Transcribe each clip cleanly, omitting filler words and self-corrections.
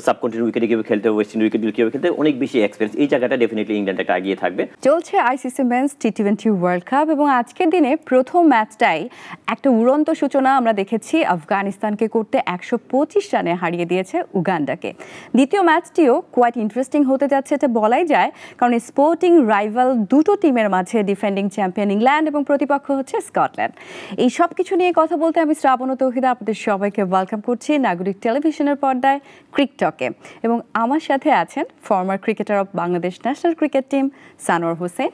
Subcontinent উইকেটে কীভাবে খেলতে হবে, ওয়েস্ট ইন্ডিজ উইকেট কীভাবে খেলতে অনেক বেশি এক্সপিরিয়েন্স। এই জায়গাটা ডেফিনেটলি ইংল্যান্ড একটা এগিয়ে থাকবে। চলছে আইসিসি মেন্স টি20 ওয়ার্ল্ড কাপ এবং আজকের দিনে প্রথম ম্যাচটাই একটা উড়ন্ত সূচনা আমরা দেখেছি। আফগানিস্তানকে করতে 125 রানে হারিয়ে দিয়েছে উগান্ডাকে। দ্বিতীয় ম্যাচটিও কোয়াইট ইন্টারেস্টিং হতে যাচ্ছে, এটা বলাই যায়, কারণ স্পোর্টিং রাইভাল দুটো টিমের মাঝে ডিফেন্ডিং চ্যাম্পিয়ন ইংল্যান্ড এবং প্রতিপক্ষ হচ্ছে স্কটল্যান্ড। এই সব কিছু নিয়ে কথা বলতে আমি শ্রাবণ ও তৌহিদা আপনাদের সবাইকে ওয়েলকাম করছি নাগরিক টেলিভিশনের পর্দায় ক্রিকটকে। এবং আমার সাথে আছেন former cricketer of Bangladesh national cricket team Sanwar Hossain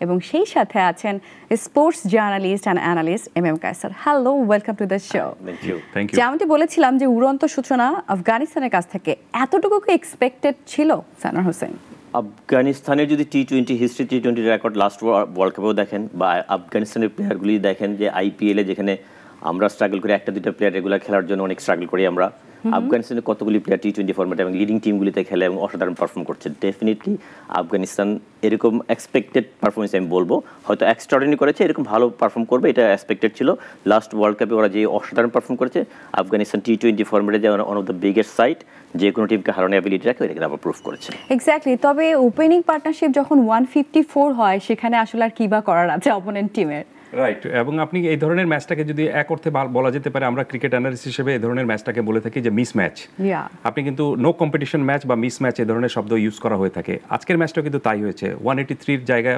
এবং সেই সাথে আছেন sports journalist and analyst M Kaiser. Hello, welcome to the show. যেমনটি বলেছিলাম যে উড়ন্ত সূচনা আফগানিস্তানের কাছ থেকে, এতটুকু কি এক্সপেক্টেড ছিল সানোয়ার হোসেন? আফগানিস্তানের যদি T20 history, T20 record last world কাপেও দেখেন বা আফগানিস্তানের প্লেয়ারগুলি দেখেন, যে আইপিএলে যেখানে আমরা স্ট্রাগল করি, একটা দুটো প্লেয়ার রেগুলার খেলার জন্য অনেক স্ট্রাগল করি আমরা, আফগানিস্তানের কতগুলি প্লেয়ার টি20 ফরম্যাটে এবং লিডিং টিমগুলিতে খেলে এবং অসাধারণ পারফর্ম করছে। ডেফিনেটলি আফগানিস্তান এরকম এক্সপেক্টেড পারফরমেন্স আমি বলবো, হয়তো এক্সট্রাঅর্ডিনারি করেছে, এরকম ভালো পারফর্ম করবে এটা এক্সপেক্টেড ছিল। লাস্ট ওয়ার্ল্ড কাপে ওরা যে অসাধারণ পারফর্ম করেছে, আফগানিস্তান টি20 ফরম্যাটে যে one of the biggest side, যে কোনো টিমকে হারানোর অ্যাবিলিটি রাখে, এটাকে আবার প্রুভ করেছে। এক্স্যাক্টলি। তবে ওপেনিং পার্টনারশিপ যখন 154 হয়, সেখানে আসলে আর কি বা করার আছে অপোনেন্ট টিমের? রাইট। এবং আপনি এই ধরনের ম্যাচটাকে যদি এক অর্থে বলা যেতে পারে, আমরা ক্রিকেট অ্যানালিস্ট হিসেবে এই ধরনের ম্যাচটাকে বলে থাকি যে মিস ম্যাচ। আপনি কিন্তু নো কম্পিটিশন ম্যাচ বা মিস ম্যাচ এই ধরনের শব্দ ইউজ করা হয়ে থাকে। আজকের ম্যাচটা কিন্তু তাই হয়েছে। 183 জায়গায়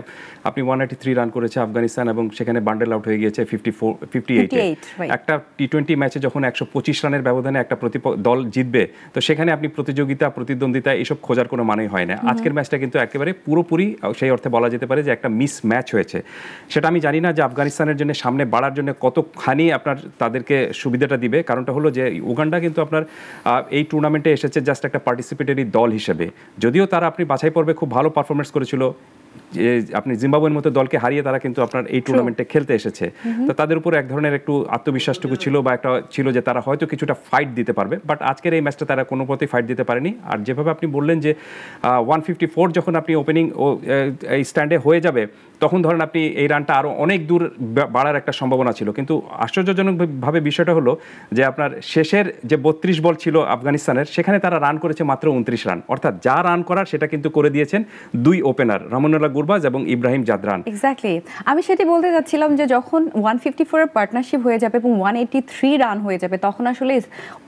আপনি 183 রান করেছে আফগানিস্তান এবং সেখানে বান্ডেল আউট হয়ে গিয়েছে 58। একটা টি20 ম্যাচে যখন 125 রানের ব্যবধানে একটা দল জিতবে, তো সেখানে আপনি প্রতিযোগিতা, প্রতিদ্বন্দ্বিতা এসব খোঁজার কোনো মানেই হয় না। আজকের ম্যাচটা কিন্তু একেবারে পুরোপুরি সেই অর্থে বলা যেতে পারে যে একটা মিস ম্যাচ হয়েছে। সেটা আমি জানি না যে আফগানিস্তানের জন্য সামনে বাড়ার জন্য কতখানি আপনার তাদেরকে সুবিধাটা দিবে। কারণটা হলো যে উগান্ডা কিন্তু আপনার এই টুর্নামেন্টে এসেছে জাস্ট একটা পার্টিসিপেটরি দল হিসেবে, যদিও তারা আপনি বাছাই পর্বে খুব ভালো পারফরমেন্স করেছিল, যে আপনি জিম্বাবুয়ের মতো দলকে হারিয়ে তারা কিন্তু আপনার এই টুর্নামেন্টে খেলতে এসেছে। তো তাদের উপর এক ধরনের একটু আত্মবিশ্বাসটুকু ছিল বা একটা ছিল যে তারা হয়তো কিছুটা ফাইট দিতে পারবে, বাট আজকের এই ম্যাচটা তারা কোনো পথেই ফাইট দিতে পারেনি। আর যেভাবে আপনি বললেন যে 154 যখন আপনি ওপেনিং এই স্ট্যান্ডে হয়ে যাবে, তখন ধরেন আপনি এই রানটা আরও অনেক দূর বাড়ার একটা সম্ভাবনা ছিল। কিন্তু আশ্চর্যজনকভাবে বিষয়টা হলো যে আপনার শেষের যে 32 বল ছিল আফগানিস্তানের, সেখানে তারা রান করেছে মাত্র 29 রান। অর্থাৎ যা রান করার সেটা কিন্তু করে দিয়েছেন দুই ওপেনার, রামনুল্লাহ গুরবাজ এবং ইব্রাহিম জাদরান। এক্স্যাক্টলি। আমি সেটি বলতে যাচ্ছিলাম যে যখন 154 এর পার্টনারশিপ হয়ে যাবে এবং 183 রান হয়ে যাবে, তখন আসলে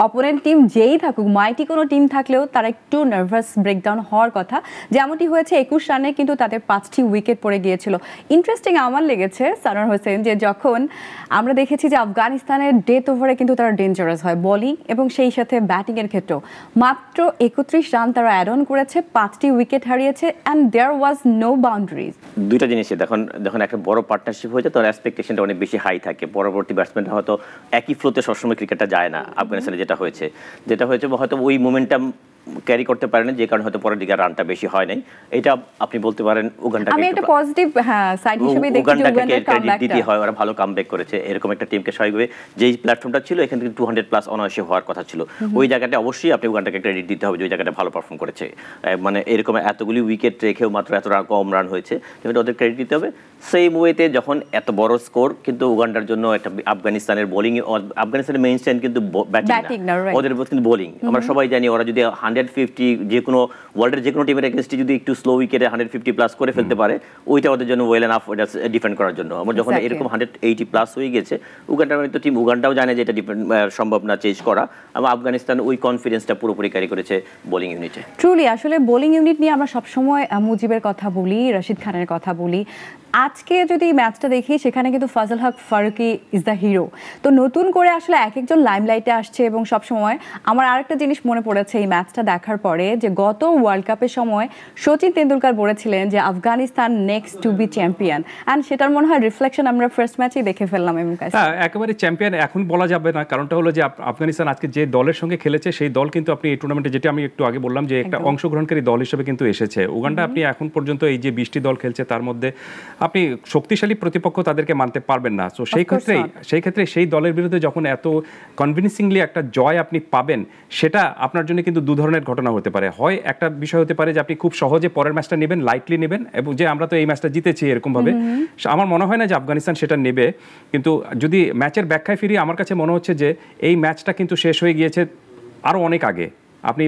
অপোনেন্ট টিম যেই থাকুক, মাইটি কোনো টিম থাকলেও তারা একটু নার্ভাস ব্রেকডাউন হওয়ার কথা। যেমনটি হয়েছে 21 রানে কিন্তু তাদের 5টি উইকেট পড়ে গিয়েছিল। ইন্টারেস্টিং আমার লেগেছে সানোয়ার হোসেন যে যখন আমরা দেখেছি যে আফগানিস্তানের ডেথ ওভারে কিন্তু তারা ডেঞ্জারাস হয় বোলিং এবং সেই সাথে ব্যাটিংয়ের ক্ষেত্রেও। মাত্র 31 রান তারা অ্যাড অন করেছে, 5টি উইকেট হারিয়েছে, and there was no boundaries. দুইটা জিনিসই যখন একটা বড় পার্টনারশিপ হয়ে যায়, তখন এক্সপেকটেশনটা অনেক বেশি হাই থাকে। পরবর্তী ব্যাটসম্যানরা হয়তো একই ফ্লোতে সবসময় ক্রিকেটটা যায় না। আফগানিস্তানে যেটা হয়েছে হয়তো ওই মোমেন্টাম ক্যারি করতে পারে না, যে কারণে হয়তো পরের দিকে রানটা বেশি হয় নাই। এটা আপনি বলতে পারেন উগান্ডাকে, আমি একটা পজিটিভ সাইড হিসেবে দেখি যে উগান্ডাকে ক্রেডিট দিতে হয়, ওরা ভালো কামব্যাক করেছে। এরকম একটা টিমকে স্বাভাবিকভাবে যেই প্ল্যাটফর্মটা ছিল, এখান থেকে 200+ অনায়াসে হওয়ার কথা ছিল, ওই জায়গাটা অবশ্যই আপনি উগান্ডাকে ক্রেডিট দিতে হবে যে ওই জায়গাটা ভালো পারফর্ম করেছে। মানে এরকম এতগুলি উইকেট রেখেও মাত্র এত কম রান হয়েছে, ওদের ক্রেডিট দিতে হবে। সেই ওয়েতে যখন এত বড় স্কোর, কিন্তু উগান্ডার জন্য একটা আফগানিস্তানের বোলিং, আফগানিস্তানের মেইন স্ট্রেংথ কিন্তু ব্যাটিং না, ওদের কিন্তু বোলিং। আমরা সবাই জানি ওরা যদি 150 যে কোনো ওয়ার্ল্ডের যে কোনো টিমের এগেইনস্টে যদি একটু স্লো উইকেটে 150+ করে ফেলতে পারে, ওইটা ওদের জন্য ওয়েল এনাফ ওটা ডিফেন্ড করার জন্য। আমরা যখন এরকম 180+ হয়ে গেছে, উগান্ডার তো টিম, উগান্ডাও জানে যে এটা সম্ভব না চেঞ্জ করা, এবং আফগানিস্তান ওই কনফিডেন্সটা পুরোপুরি ক্যারি করেছে বোলিং ইউনিটে। ট্রুলি আসলে বোলিং ইউনিট নিয়ে আমরা সবসময় মুজিবের কথা বলি, রশিদ খানের কথা বলি। আজকে যদি ম্যাচটা দেখি, সেখানে কিন্তু ফাজল হক ফারুকি ইজ দ্য হিরো। তো নতুন করে আসলে এক একজন লাইমলাইটে আসছে এবং সবসময় আমার আরেকটা জিনিস মনে পড়েছে এই ম্যাচটা দেখার পরে, যে গত ওয়ার্ল্ড কাপের সময় সচিন তেন্ডুলকার বলেছিলেন যে Afghanistan next to be champion, and সেটার মনে হয় রিফ্লেকশন আমরা ফার্স্ট ম্যাচেই দেখে ফেললাম। একেবারে চ্যাম্পিয়ন এখন বলা যাবে না, কারণটা হলো যে আফগানিস্তান আজকে যে দলের সঙ্গে খেলেছে, সেই দল কিন্তু আপনি এই টুর্নামেন্টে, যেটা আমি একটু আগে বললাম, যে একটা অংশগ্রহণকারী দল হিসেবে কিন্তু এসেছে। উগান্ডা আপনি এখন পর্যন্ত এই যে 20টি দল খেলছে, তার মধ্যে আপনি শক্তিশালী প্রতিপক্ষ তাদেরকে মানতে পারবেন না। তো সেই ক্ষেত্রে সেই দলের বিরুদ্ধে যখন এত কনভিনসিংলি একটা জয় আপনি পাবেন, সেটা আপনার জন্য কিন্তু দু ধরনের ঘটনা হতে পারে। হয় একটা বিষয় হতে পারে যে আপনি খুব সহজে পরের ম্যাচটা নেবেন, লাইটলি নেবেন, এবং যে আমরা তো এই ম্যাচটা জিতেছি এরকমভাবে। আমার মনে হয় না যে আফগানিস্তান সেটা নেবে। কিন্তু যদি ম্যাচের ব্যাখ্যায় ফিরি, আমার কাছে মনে হচ্ছে যে এই ম্যাচটা কিন্তু শেষ হয়ে গিয়েছে আরও অনেক আগে। আপনি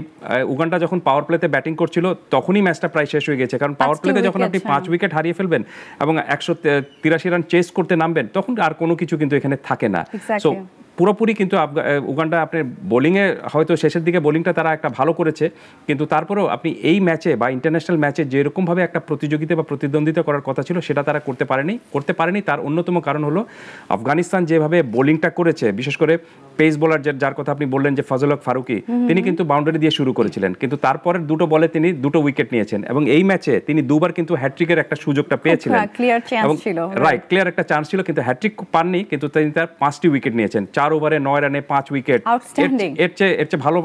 উগান্ডা যখন পাওয়ার প্লেতে ব্যাটিং করছিল তখনই ম্যাচটা প্রায় শেষ হয়ে গেছে, কারণ পাওয়ার প্লেতে যখন আপনি 5 উইকেট হারিয়ে ফেলবেন এবং 183 রান চেস করতে নামবেন তখন আর কোনো কিছু কিন্তু এখানে থাকে না। সো পুরোপুরি কিন্তু উগান্ডা আপনার বোলিংয়ে হয়তো শেষের দিকে বোলিংটা তারা একটা ভালো করেছে, কিন্তু তারপরেও আপনি এই ম্যাচে বা ইন্টারন্যাশনাল ম্যাচে যেরকমভাবে একটা প্রতিযোগিতা বা প্রতিদ্বন্দ্বিতা করার কথা ছিল সেটা তারা করতে পারেনি। তার অন্যতম কারণ হলো আফগানিস্তান যেভাবে বোলিংটা করেছে, বিশেষ করে পেস বোলার যার কথা আপনি বললেন যে ফজল হক ফারুকি, তিনি কিন্তু বাউন্ডারি দিয়ে শুরু করেছিলেন, কিন্তু তারপরের দুটো বলে তিনি 2টো উইকেট নিয়েছেন এবং এই ম্যাচে তিনি দুবার কিন্তু হ্যাট্রিকের একটা সুযোগটা পেয়েছিলেন। রাইট, ক্লিয়ার একটা চান্স ছিল, কিন্তু হ্যাট্রিক পাননি, কিন্তু তিনি তার 5টি উইকেট নিয়েছেন, 4 ওভারে 9 রানে 5 উইকেট। এর চেয়ে ভালো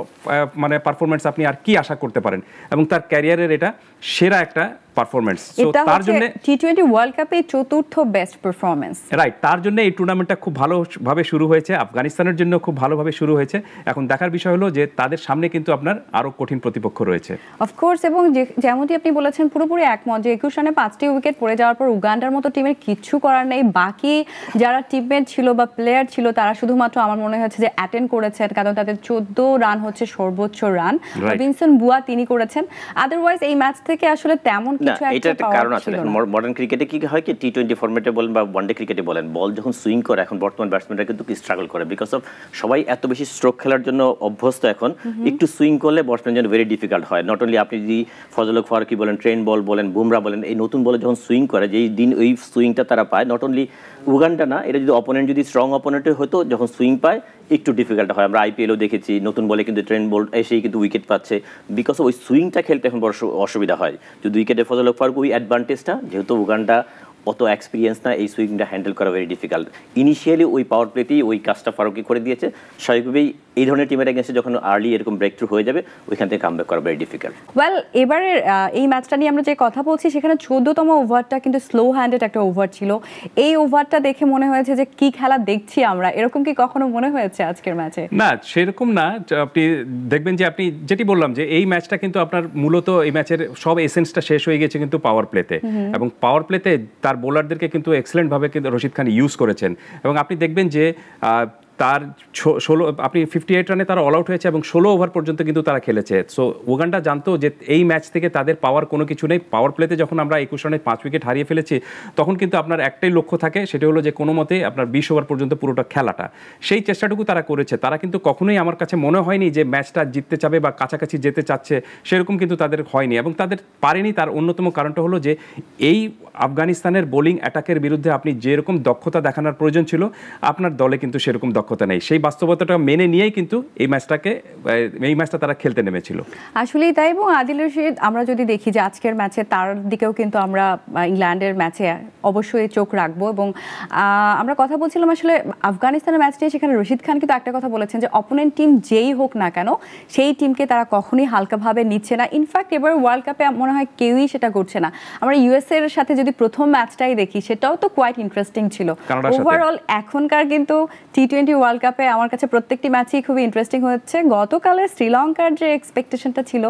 মানে পারফরমেন্স আপনি আর কি আশা করতে পারেন, এবং তার ক্যারিয়ারের এটা সেরা একটা পারফরম্যান্স। সো তার জন্য টি20 ওয়ার্ল্ড কাপে চতুর্থ বেস্ট পারফরম্যান্স। রাইট, তার জন্য এই টুর্নামেন্টটা খুব ভালোভাবে শুরু হয়েছে, আফগানিস্তানের জন্য খুব ভালোভাবে শুরু হয়েছে। এখন দেখার বিষয় হলো যে তাদের সামনে কিন্তু আপনার আরো কঠিন প্রতিপক্ষ রয়েছে অফকোর্স, এবং যেমনটি আপনি বলেছেন পুরোপুরি একমত যে 21 রানে 5টি উইকেট পড়ে যাওয়ার পর উগান্ডার মতো টিমের কিচ্ছু করার নেই। বাকি যারা টিমমেট ছিল বা প্লেয়ার ছিল তারা শুধুমাত্র আমার মনে হচ্ছে যে অ্যাটেন্ড করেছেন, কারণ তাদের 14 রান হচ্ছে সর্বোচ্চ রান, ভিনসেন্ট বুয়া তিনি করেছেন। আদারওয়াইজ এই ম্যাচ থেকে আসলে তেমন কিছু একটা কারণ আছে। মডার্ন ক্রিকেটে কি হয় কি টি20 ফরম্যাটে বলেন বা ওয়ানডে ক্রিকেটে বলেন, বল যখন সুইং করে এখন বর্তমান ব্যাটসম্যানরা কিন্তু স্ট্রাগল করে, বিকজ অফ সবাই এত বেশি স্ট্রোক খেলার জন্য অভ্যস্ত। এখন একটু সুইং করলে ব্যাটসম্যান জন্য ভেরি ডিফিকাল্ট হয়। নট অনলি আপনি যদি ফজল হক ফারুকি বলেন, ট্রেন বল বলেন, বুমরা বলেন, এই নতুন বলে যখন সুইং করে যেই দিন ওই সুইংটা তারা পায়, নট অনলি উগান্ডা না, এটা যদি অপোনেন্ট যদি স্ট্রং অপোনেন্টের হতো যখন সুইং পায় একটু ডিফিকাল্ট হয়। আমরা আইপিএলও দেখেছি নতুন বলে কিন্তু ট্রেন বল এসেই কিন্তু উইকেট পাচ্ছে, বিকজ ওই সুইংটা খেলতে এখন বড় অসুবিধা হয়। যদি উইকেটে ফজল হক ফারুক ওই অ্যাডভান্টেজটা, যেহেতু উগান্ডা অত এক্সপিরিয়েন্স না, এই সুইংটা হ্যান্ডেল করা ভেরি ডিফিকাল্ট। ইনিশিয়ালি ওই পাওয়ার প্লেতেই ওই কাজটা ফারুকি করে দিয়েছে। স্বাভাবিকভাবেই এই ধরনের টিমের এগেন্সে যখন আর্লি এরকম ব্রেক থ্রু হয়ে যাবে ওইখান থেকে কামব্যাক করা ভেরি ডিফিকাল্ট। ওয়েল, এবারের এই ম্যাচটা নিয়ে আমরা যে কথা বলছি সেখানে 14তম ওভারটা কিন্তু স্লো হ্যান্ডেড একটা ওভার ছিল। এই ওভারটা দেখে মনে হয়েছে যে কি খেলা দেখছি আমরা, এরকম কি কখনো মনে হয়েছে আজকের ম্যাচে? না, সেরকম না। আপনি দেখবেন যে আপনি যেটি বললাম যে এই ম্যাচটা কিন্তু আপনার মূলত এই ম্যাচের সব এসেন্সটা শেষ হয়ে গেছে কিন্তু পাওয়ার প্লেতে, এবং পাওয়ার প্লেতে তার বোলারদেরকে কিন্তু এক্সেলেন্ট ভাবে কিন্তু রশিদ খান ইউজ করেছেন। এবং আপনি দেখবেন যে তার 16 আপনি 58 রানে তারা অল আউট হয়েছে এবং 16 ওভার পর্যন্ত কিন্তু তারা খেলেছে। সো উগান্ডা জানতো যে এই ম্যাচ থেকে তাদের পাওয়ার কোনো কিছু নেই। পাওয়ার প্লেতে যখন আমরা 21 রানে 5 উইকেট হারিয়ে ফেলেছি তখন কিন্তু আপনার একটাই লক্ষ্য থাকে, সেটা হলো যে কোনো মতে আপনার 20 ওভার পর্যন্ত পুরোটা খেলাটা, সেই চেষ্টাটুকু তারা করেছে। তারা কিন্তু কখনোই আমার কাছে মনে হয়নি যে ম্যাচটা জিততে চাবে বা কাছাকাছি যেতে চাচ্ছে, সেরকম কিন্তু তাদের হয়নি এবং তাদের পারেনি। তার অন্যতম কারণটা হলো যে এই আফগানিস্তানের বোলিং অ্যাটাকের বিরুদ্ধে আপনি যেরকম দক্ষতা দেখানোর প্রয়োজন ছিল আপনার দলে কিন্তু সেরকম দক্ষতা নেই। সেই বাস্তবতাটা মেনে নিয়েই কিন্তু এই ম্যাচটা তারা খেলতে নেমেছিল। আসলেই তাই। এবং আদিল রশিদ, আমরা যদি দেখি যে আজকের ম্যাচে তার দিকেও কিন্তু আমরা ইংল্যান্ডের ম্যাচে অবশ্যই চোখ রাখবো। এবং আমরা কথা বলছিলাম আসলে আফগানিস্তানের ম্যাচ নিয়ে, সেখানে রশিদ খান কিন্তু একটা কথা বলেছেন যে অপোনেন্ট টিম যেই হোক না কেন সেই টিমকে তারা কখনোই হালকাভাবে নিচ্ছে না। ইনফ্যাক্ট এবার ওয়ার্ল্ড কাপে মনে হয় কেউই সেটা করছে না। আমরা ইউএসএ এর সাথে যদি প্রথম ম্যাচটাই দেখি সেটাও তো কোয়াইট ইন্টারেস্টিং ছিল। ওভারঅল এখনকার কিন্তু টি20 ওয়ার্ল্ড কাপে আমার কাছে প্রত্যেকটি ম্যাচই খুবই ইন্টারেস্টিং হচ্ছে। গতকালের শ্রীলঙ্কার যে এক্সপেকটেশনটা ছিল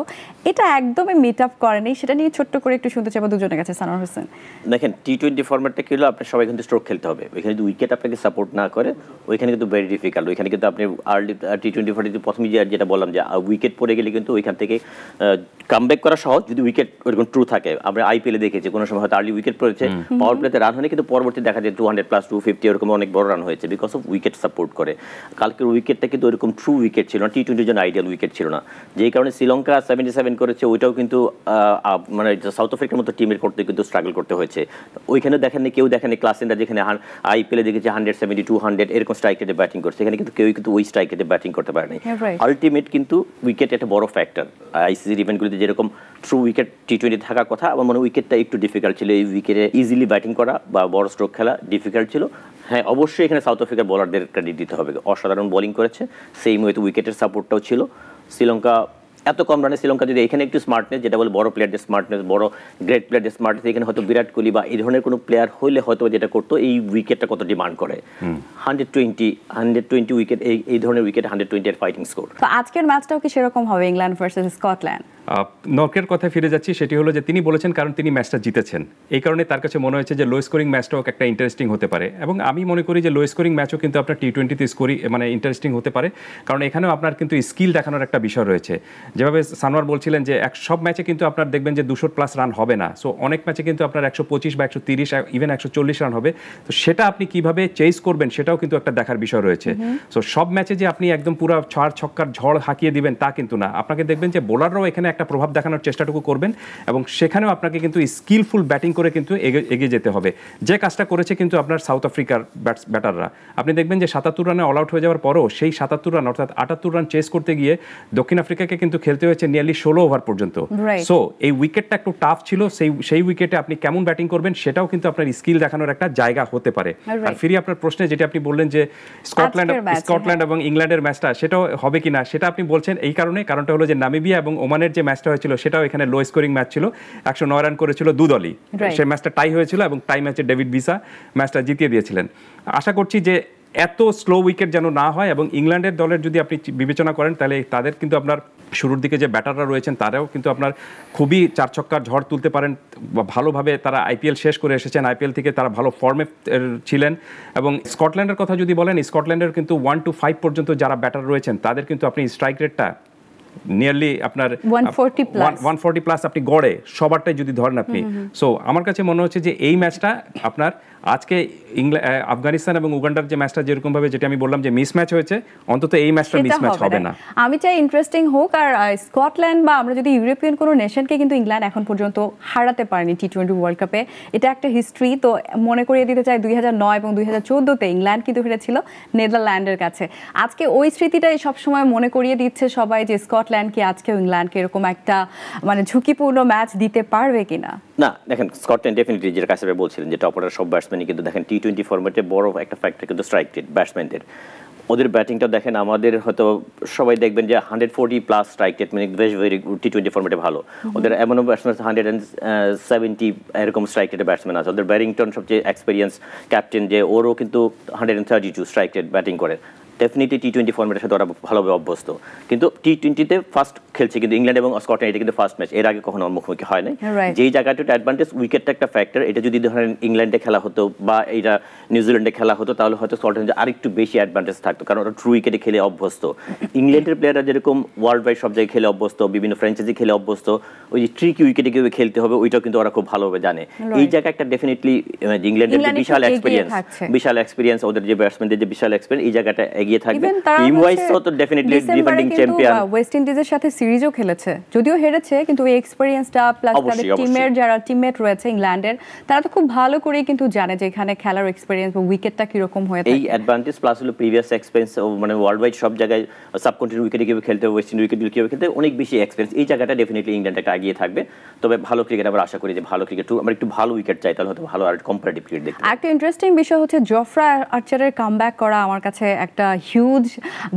এটা একদমই মিট আপ করেনি, সেটা নিয়ে ছোট্ট করে একটু শুনতে চাইবো দুজনের কাছে। সানোয়ার হোসেন, দেখেন টি20 ফরম্যাটটা কি হলো, আপনার সবাই কিন্তু স্ট্রোক খেলতে হবে। ওইখানে যদি উইকেট আপনাকে সাপোর্ট না করে ওইখানে কিন্তু ভেরি ডিফিকাল্ট। ওইখানে কিন্তু আপনি আর্লি টি20 ফরম্যাটে প্রথমে যেটা বললাম যে উইকেট পড়ে গেলে কিন্তু ওইখান থেকে কামব্যাক করা সহজ যদি উইকেট ওইরকম ট্রু থাকে। আমরা আইপিএলে দেখেছি কোনো সময় হয়তো আর্লি উইকেট পড়েছে, পাওয়ার প্লেতে রান হয়নি, কিন্তু পরবর্তী দেখা যায় 200+ 250 এরকম অনেক বড় রান হয়েছে বিকজ অফ উইকেট সাপোর্ট করে। কালকের উইকেটটা কিন্তু ওইরকম ট্রু উইকেট ছিল না, টি20 জন্য আইডিয়াল উইকেট ছিল না, যেই কারণে শ্রীলঙ্কা 77 করেছে। ওইটাও কিন্তু মানে সাউথ আফ্রিকার মতো টিমের করতে কিন্তু স্ট্রাগল করতে হয়েছে। ওইখানে দেখেননি, কেউ দেখেনি ক্লাস ইন্ডা যেখানে আইপিএলে দেখেছি 170 200 এরকম স্ট্রাইক রেটে ব্যাটিং করছে, এখানে কিন্তু কেউই কিন্তু ওই স্ট্রাইক রেটে ব্যাটিং করতে পারেনি। আলটিমেট কিন্তু উইকেট একটা বড় ফ্যাক্টর। আইসিসির ইভেন্টগুলিতে যেরকম ট্রু উইকেট টি20 থাকার কথা, আমার মনে হয় উইকেটটা একটু ডিফিকাল্ট ছিল। এই উইকেটে ইজিলি ব্যাটিং করা বা বড় স্ট্রোক খেলা ডিফিকাল্ট ছিল। হ্যাঁ, অবশ্যই এখানে সাউথ আফ্রিকার বোলারদের ক্রেডিট দিতে হবে, অসাধারণ বোলিং করেছে। সেই মতো উইকেটের সাপোর্টটাও ছিল। শ্রীলঙ্কা এত কম রানে, শ্রীলঙ্কা যদি এখানে একটু স্মার্টনেস, যেটা বলে বড় প্লেয়ারদের স্মার্টনেস, বড় গ্রেট প্লেয়ারদের স্মার্টনেস, এখানে হয়তো বিরাট কোহলি বা এই ধরনের কোনো প্লেয়ার হইলে হয়তো যেটা করতো, এই উইকেটটা কত ডিমান্ড করে 120 উইকেট, এই ধরনের উইকেট 120 এর ফাইটিং স্কোর। তো আজকের ম্যাচটাও কি সেরকম হবে ইংল্যান্ড ভার্সেস স্কটল্যান্ড? নর্কের কথায় ফিরে যাচ্ছি, সেটি হলো যে তিনি বলেছেন কারণ তিনি ম্যাচটা জিতেছেন, এই কারণে তার কাছে মনে হয়েছে যে লো স্কোরিং ম্যাচটাও একটা ইন্টারেস্টিং হতে পারে। এবং আমি মনে করি যে লো স্কোরিং ম্যাচও কিন্তু আপনার টি-20তে মানে ইন্টারেস্টিং হতে পারে, কারণ এখানেও আপনার কিন্তু স্কিল দেখানোর একটা বিষয় রয়েছে। যেভাবে সানোয়ার বলছিলেন যে সব ম্যাচে কিন্তু আপনার দেখবেন যে 200+ রান হবে না, সো অনেক ম্যাচে কিন্তু আপনার 125 বা 130 ইভেন 140 রান হবে। তো সেটা আপনি কিভাবে চেস করবেন সেটাও কিন্তু একটা দেখার বিষয় রয়েছে। সো সব ম্যাচে যে আপনি একদম পুরো 4 ছক্কার ঝড় হাঁকিয়ে দিবেন তা কিন্তু না, আপনাকে দেখবেন যে বোলাররাও এখানে একটা প্রভাব দেখানোর চেষ্টাটুকু করবেন, এবং সেখানেও আপনাকে কিন্তু স্কিলফুল ব্যাটিং করে কিন্তু এগিয়ে যেতে হবে, যে কাজটা করেছে কিন্তু আপনার সাউথ আফ্রিকার ব্যাটাররা। আপনি দেখবেন যে 77 রানে অল আউট হয়ে যাওয়ার পরও সেই 77 রান অর্থাৎ 78 রান চেস করতে গিয়ে দক্ষিণ আফ্রিকাকে কিন্তু খেলতে হয়েছে নিয়ারলি 16 ওভার পর্যন্ত। সো এই উইকেটটা একটু টাফ ছিল, সেই উইকেটে আপনি কেমন ব্যাটিং করবেন সেটাও কিন্তু আপনার স্কিল দেখানোর একটা জায়গা হতে পারে। আর ফিরি আপনার প্রশ্নে যেটা আপনি বললেন যে স্কটল্যান্ড এবং ইংল্যান্ডের ম্যাচটা সেটাও হবে কিনা, সেটা আপনি বলছেন এই কারণটা হলো যে নামিবিয়া এবং ওমানের যে ম্যাচটা হয়েছিল সেটাও এখানে লো স্কোরিং ম্যাচ ছিল, 109 রান করেছিল দু দলই, সেই ম্যাচটা টাই হয়েছিল এবং টাই ম্যাচে ডেভিড ভিসা ম্যাচটা জিতিয়ে দিয়েছিলেন। আশা করছি যে এত স্লো উইকেট যেন না হয়, এবং ইংল্যান্ডের দলের যদি আপনি বিবেচনা করেন তাহলে তাদের কিন্তু আপনার শুরুর দিকে যে ব্যাটাররা রয়েছেন তারাও কিন্তু আপনার খুবই 4 ছক্কার ঝড় তুলতে পারেন, ভালোভাবে তারা আইপিএল শেষ করে এসেছেন, আইপিএল থেকে তারা ভালো ফর্মে ছিলেন। এবং স্কটল্যান্ডের কথা যদি বলেন, স্কটল্যান্ডের কিন্তু 1 to 5 পর্যন্ত যারা ব্যাটার রয়েছেন তাদের কিন্তু আপনি স্ট্রাইক রেটটা নিয়ারলি আপনার 140+ আপনি গড়ে সবারটাই যদি ধরেন আপনি। সো আমার কাছে মনে হচ্ছে যে এই ম্যাচটা আপনার আজকে আফগানিস্তান এবং উগান্ডার যে ম্যাচটা যেরকম ভাবে যেটা আমি বললাম যে মিস ম্যাচ হয়েছে, অন্তত এই ম্যাচটা মিস ম্যাচ হবে না। আমি চাই ইন্টারেস্টিং হোক। আর স্কটল্যান্ড বা আমরা যদি ইউরোপিয়ান কোনো নেশনকে কিন্তু ইংল্যান্ড এখন পর্যন্ত হারাতে পারেনি টি-20 ওয়ার্ল্ড কাপে, এটা একটা হিস্ট্রি। তো মনে করিয়ে দিতে চাই 2009 এবং 2014-তে ইংল্যান্ড কিন্তু হেরেছিল নেদারল্যান্ডের কাছে। আজকে ওই স্মৃতিটাই সবসময় মনে করিয়ে দিচ্ছে সবাই যে স্কটল্যান্ড কি আজকেও ইংল্যান্ডকে এরকম একটা মানে ঝুঁকিপূর্ণ ম্যাচ দিতে পারবে কিনা। না দেখেন, স্কটল্যান্ড ডেফিনেটলি যেটা কাছে বলছিলেন যে টপ অর্ডার সব ব্যাটসম্যানই কিন্তু দেখেন টি-20 ফরম্যাটে বড় একটা ফ্যাক্টর কিন্তু স্ট্রাইক রেট ব্যাটসম্যানদের। ওদের ব্যাটিংটা দেখেন, আমাদের হয়তো সবাই দেখবেন যে 140+ স্ট্রাইক রেট, মানে বেশ ভেরি টি-20 ফরম্যাটে ভালো। ওদের এমনও ব্যাটসম্যান 170 এরকম স্ট্রাইক রেটে ব্যাটসম্যান আছে। ওদের ব্যারিংটন সবচেয়ে এক্সপিরিয়েন্স ক্যাপ্টেন, যে ওরও কিন্তু 132 স্ট্রাইক রেট ব্যাটিং করে। ডেফিনেটলি টি-20 ফরম্যাটের সাথে ওরা ভালোভাবে অভ্যস্ত, কিন্তু টি-20তে ফার্স্ট খেলছে কিন্তু ইংল্যান্ড এবং স্কটল্যান্ড, এটা কিন্তু ফার্স্ট ম্যাচ, এর আগে কখনো মুখোমুখি হয় নাই। যেই জায়গাটা অ্যাডভান্টেজ উইকেটটা একটা ফ্যাক্টর, এটা যদি ধরেন ইংল্যান্ডে খেলা হতো বা এটা নিউজিল্যান্ডে খেলা হতো তাহলে হয়তো স্কটল্যান্ডে আরেকটু বেশি অ্যাডভান্টেজ থাকতো, কারণ ওরা ট্রু উইকেটে খেলে অভ্যস্ত। ইংল্যান্ডের প্লেয়াররা যেরকম ওয়ার্ল্ড ওয়াইড সব জায়গায় খেলে অভ্যস্ত, বিভিন্ন ফ্র্যাঞ্চাইজি খেলে অভ্যস্ত, ওই যে ট্রিকি উইকেটে কীভাবে খেলতে হবে ওইটাও কিন্তু ওরা খুব ভালোভাবে জানে। এই জায়গায় একটা ডেফিনেটলি ইংল্যান্ডের যে বিশাল এক্সপিরিয়েন্স, ওদের যে ব্যাটসম্যানদের যে বিশাল এক্সপিরিয়েন্স, এই জায়গাটা এগিয়ে থাকবে। ওয়েস্ট ইন্ডিজের সাথে সিরিজও খেলেছে, যদিও হেরেছে, কিন্তু এই এক্সপেরিয়েন্সটা প্লাস তাদের টিমের যারা টিমমেট রয়েছে ইংল্যান্ডের, তারা তো খুব ভালো করেই কিন্তু জানে যে এখানে খেলার এক্সপেরিয়েন্স বা উইকেটটা কি রকম হয়ে থাকে। এই অ্যাডভান্টেজ প্লাস হলো প্রিভিয়াস এক্সপেরিয়েন্স, মানে ওয়ার্ল্ড ওয়াইড সব জায়গায় সাবকন্টিনেন্ট উইকেটে কিভাবে খেলতে হবে, ওয়েস্ট ইন্ডিজ উইকেটে কিভাবে খেলতে, অনেক বেশি এক্সপেরিয়েন্স। এই জায়গাটা ডেফিনেটলি ইংল্যান্ড একটা এগিয়ে থাকবে। তবে ভালো ক্রিকেট আমরা আশা করি যে ভালো ক্রিকেট, আমরা একটু ভালো উইকেট চাই, তাহলে হয়তো ভালো আর কম্পারেটিভ ক্রিকেট দেখতে। একটা ইন্টারেস্টিং বিষয় হচ্ছে জফরা আর্চারের কামব্যাক করা আমার কাছে একটা হিউজ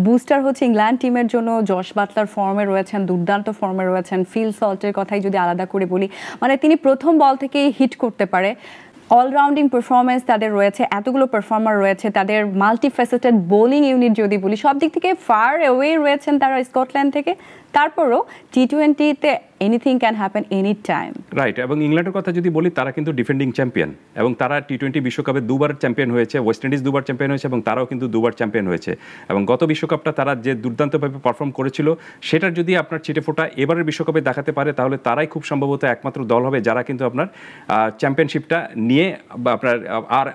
বুস্টার হচ্ছে ইংল্যান্ড টিমের জন্য। জশ বাটলার ফর্মে রয়েছেন, দুর্দান্ত ফর্মে রয়েছেন। ফিল সল্টের কথাই যদি আলাদা করে বলি, মানে তিনি প্রথম বল থেকেই হিট করতে পারে। অলরাউন্ডিং পারফরমেন্স তাদের রয়েছে, এতগুলো পারফর্মার রয়েছে, তাদের মাল্টিফেসেটেড বোলিং ইউনিট যদি বলি, সব দিক থেকে ফার অ্যাওয়ে রয়েছেন তারা স্কটল্যান্ড থেকে। তারপরও টি-20তে anything can happen any time, right. এবং ইংল্যান্ডের কথা যদি বলি, তারা কিন্তু ডিফেন্ডিং চ্যাম্পিয়ন এবং তারা টি-20 বিশ্বকাপে 2বার চ্যাম্পিয়ন হয়েছে, ওয়েস্ট ইন্ডিজ 2বার চ্যাম্পিয়ন হয়েছে এবং তারাও কিন্তু 2বার চ্যাম্পিয়ন হয়েছে। এবং গত বিশ্বকাপটা তারা যে দুর্দান্তভাবে পারফর্ম করেছিল, সেটার যদি আপনার ছিটেফোঁটা এবারের বিশ্বকাপে দেখাতে পারে, তাহলে তারাই খুব সম্ভবত একমাত্র দল হবে যারা কিন্তু আপনার চ্যাম্পিয়নশিপটা নিয়ে বা আপনার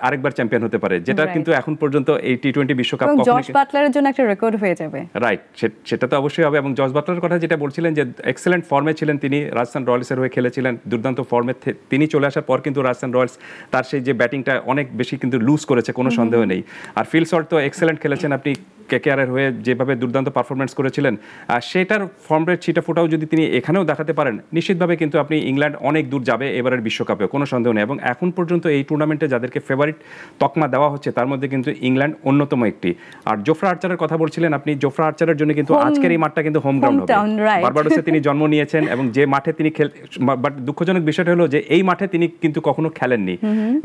আরেকবার চ্যাম্পিয়ন হতে পারে, যেটা কিন্তু এখন পর্যন্ত এই টি-20 বিশ্বকাপ জশ বাটলারের জন্য একটা রেকর্ড হয়ে যাবে। রাইট, সেটা তো অবশ্যই হবে। এবং জশ বাটলারের কথা যেটা বলছিলেন যে এক্সেলেন্ট ফর্মে ছিলেন তিনি, রাজস্থান রয়্যালসের হয়ে খেলেছিলেন, দুর্দান্ত ফর্মে তিনি চলে আসার পর কিন্তু রাজস্থান রয়্যালস তার সেই যে ব্যাটিংটা অনেক বেশি কিন্তু লুজ করেছে, কোনো সন্দেহ নেই। আর ফিল সল্ট তো এক্সেলেন্ট খেলেছেন, আপনি কেকেআরের হয়ে যেভাবে দুর্দান্ত পারফরমেন্স করেছিলেন, আর সেটার ফর্মের ছিটাফোঁটাও যদি তিনি এখানেও দেখাতে পারেন, নিশ্চিতভাবে কিন্তু আপনি ইংল্যান্ড অনেক দূর যাবে এবারের বিশ্বকাপে, কোনো সন্দেহ নেই। এবং এখন পর্যন্ত এই টুর্নামেন্টে যাদেরকে ফেভারিট তকমা দেওয়া হচ্ছে তার মধ্যে কিন্তু ইংল্যান্ড অন্যতম একটি। আর জোফরা আর্চারের কথা বলছিলেন আপনি, জোফরা আর্চারের জন্য কিন্তু আজকের এই মাঠটা কিন্তু হোম গ্রাউন্ড হবে। বার্বাডোসে তিনি জন্ম নিয়েছেন এবং যে মাঠে তিনি বাট দুঃখজনক বিষয়টা হলো যে এই মাঠে তিনি কিন্তু কখনো খেলেননি।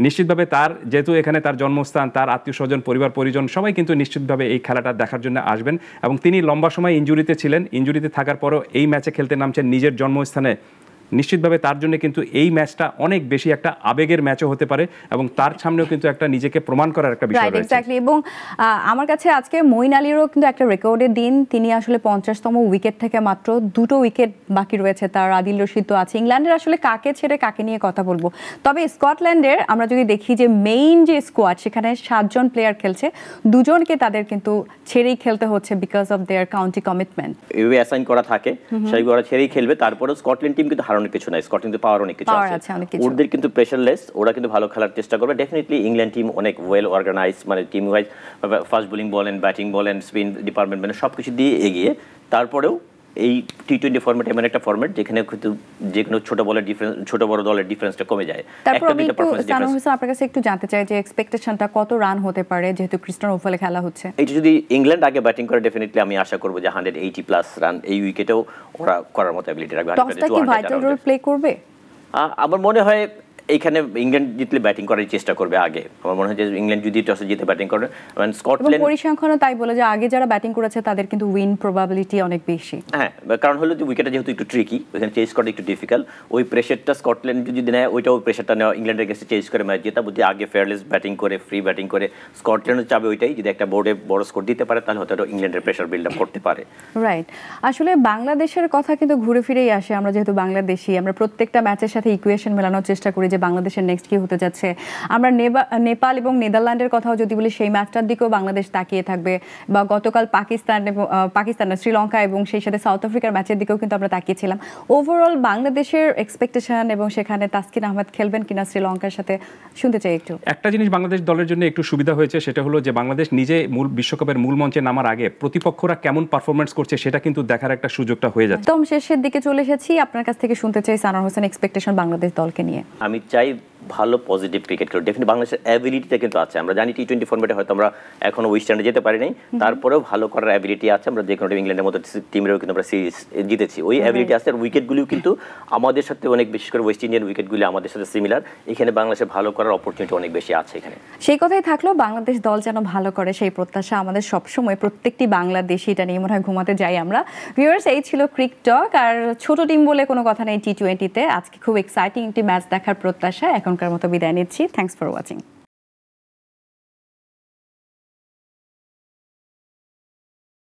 নিশ্চিতভাবে তার যেহেতু এখানে তার জন্মস্থান, তার আত্মীয় স্বজন, পরিবার পরিজন সবাই কিন্তু নিশ্চিতভাবে এই খেলাটা দেখার জন্য আসবেন। এবং তিনি লম্বা সময় ইনজুরিতে ছিলেন, ইনজুরিতে থাকার পরও এই ম্যাচে খেলতে নামছেন নিজের জন্মস্থানে। নিশ্চিতভাবে তার জন্য কিন্তু এই ম্যাচটা অনেক বেশি একটা আবেগের ম্যাচও হতে পারে এবং তার সামনেও কিন্তু একটা নিজেকে প্রমাণ করার একটা বিষয় রয়েছে। এক্স্যাক্টলি। এবং আমার কাছে আজকে মঈন আলীরও কিন্তু একটা রেকর্ডের দিন। তিনি আসলে 50তম উইকেট থেকে মাত্র 2টো উইকেট বাকি রয়েছে তার। আদিল রশিদ তো আছে। ইংল্যান্ডের আসলে কাকে ছেড়ে কাকে নিয়ে কথা বলবো, তবে স্কটল্যান্ডের আমরা যদি দেখি যে মেইন যে স্কোয়াড সেখানে 7 জন প্লেয়ার খেলছে, 2 জনকে তাদের কিন্তু ছেড়েই খেলতে হচ্ছে because of their county commitment. এভাবে অ্যাসাইন করা থাকে, সেই ওরা ছেড়েই খেলবে। তারপরে স্কটল্যান্ড টিম কিন্তু হারানোর কিছু নাই, স্কটল্যান্ড পাওয়ার অনেক কিছু আছে, ওদের কিন্তু প্রেশারলেস, ওরা কিন্তু ভালো খেলার চেষ্টা করবে। ডেফিনেটলি ইংল্যান্ড টিম অনেক ওয়েল অর্গানাইজ, মানে টিম ওয়াইজ ফাস্ট বোলিং বলেন, ব্যাটিং বলেন, স্পিন ডিপার্টমেন্ট মানে সব কিছু দিয়ে এগিয়ে। তারপরেও এই টি-20 ফরম্যাট এমন একটা ফরম্যাট যেখানে কিন্তু যে কোনো ছোট বলের ডিফারেন্স, ছোট বড় দলের ডিফারেন্সটা কমে যায়। তারপর আমি একটু সানোয়ার হোসেন আপনার কাছে একটু জানতে চাই যে এক্সপেকটেশনটা কত রান হতে পারে যেহেতু ক্রিস্টান ওভালে খেলা হচ্ছে? এটা যদি ইংল্যান্ড আগে ব্যাটিং করে ডেফিনেটলি আমি আশা করব যে 180+ রান এই উইকেটেও ওরা করার মতো অ্যাবিলিটি রাখবে। টসটা কি ভাইটাল রোল প্লে করবে? আমার মনে হয় এইখানে ইংল্যান্ড জিতলে ব্যাটিং করার চেষ্টা করবে আগে। আমার মনে হয় যে ইংল্যান্ড যদি টসে জিতে ব্যাটিং করে, মানে স্কটল্যান্ড পরিসংখ্যানও তাই বলে যে আগে যারা ব্যাটিং করেছে তাদের কিন্তু উইন প্রবাবিলিটি অনেক বেশি। হ্যাঁ, কারণ হলো যে উইকেটটা যেহেতু একটু ট্রিকি, ওখানে চেজ করা একটু ডিফিকাল্ট। ওই প্রেশারটা স্কটল্যান্ড যদি নেয়, ওইটাও প্রেশারটা নেওয়া ইংল্যান্ডের কাছে চেজ করে ম্যাচ জেতা। বুঝি আগে ফেয়ারলেস ব্যাটিং করে, ফ্রি ব্যাটিং করে স্কটল্যান্ডও চাবে ওইটাই, যদি একটা বোর্ডে বড় স্কোর দিতে পারে তাহলে হয়তো ইংল্যান্ডের প্রেশার বিল্ড আপ করতে পারে। রাইট। আসলে বাংলাদেশের কথা কিন্তু ঘুরে ফিরেই আসে। আমরা যেহেতু বাংলাদেশি, আমরা প্রত্যেকটা ম্যাচের সাথে ইকুয়েশন মেলানোর চেষ্টা করি যে বাংলাদেশের নেক্সট কি হতে যাচ্ছে। আমরা নেপাল এবং নেদারল্যান্ডের কথাও যদি বলি, সেই ম্যাচটার দিকেও বাংলাদেশ তাকিয়ে থাকবে। বা গতকাল পাকিস্তান শ্রীলঙ্কা এবং সেই সাথে সাউথ আফ্রিকার ম্যাচের দিকেও কিন্তু আমরা তাকিয়েছিলাম। ওভারঅল বাংলাদেশের এক্সপেকটেশন এবং সেখানে তাসকিন আহমেদ খেলবেন কিনা শ্রীলঙ্কার সাথে শুনতে চাই একটু। একটা জিনিস বাংলাদেশ দলের জন্য একটু সুবিধা হয়েছে, সেটা হলো যে বাংলাদেশ নিজে মূল বিশ্বকাপের মূল মঞ্চে নামার আগে প্রতিপক্ষরা কেমন পারফরমেন্স করছে সেটা কিন্তু দেখার একটা সুযোগটা হয়ে যাচ্ছে। একদম শেষের দিকে চলে এসেছি, আপনার কাছ থেকে শুনতে চাই সানোয়ার হোসেন এক্সপেকটেশন বাংলাদেশ দলকে নিয়ে। আমি চাই ভালো পজিটিভ ক্রিকেট খেলো। ডেফিনেটলি বাংলাদেশের অ্যাবিলিটিটা কিন্তু আছে। আমরা জানি টি-20 ফরম্যাটে হয়তো আমরা এখনো ওয়েস্ট ইন্ডিজে যেতে পারি নাই, তারপরেও ভালো করার অ্যাবিলিটি আছে। আমরা যে কোনো ইংল্যান্ডের মতো টিমেরও কিন্তু আমরা সিরিজ জিতেছি, ওই অ্যাবিলিটি আছে। আর উইকেটগুলিও কিন্তু আমাদের সাথে অনেক, বিশেষ করে ওয়েস্ট ইন্ডিয়ান উইকেটগুলি আমাদের সাথে সিমিলার। এখানে বাংলাদেশে ভালো করার অপরচুনিটি অনেক বেশি আছে এখানে। সেই কথাই থাকলো, বাংলাদেশ দল যেন ভালো করে সেই প্রত্যাশা আমাদের সবসময়। প্রত্যেকটি বাংলাদেশি এটা নিয়ে মনে হয় ঘুমাতে যাই আমরা। ভিউয়ার্স, এই ছিল ক্রিক টক। আর ছোট টিম বলে কোনো কথা নেই টি-20-তে। আজকে খুব এক্সাইটিং একটি ম্যাচ দেখার প্রত্যাশা। এখনকার মতো বিদায় নিচ্ছি। Thanks for watching.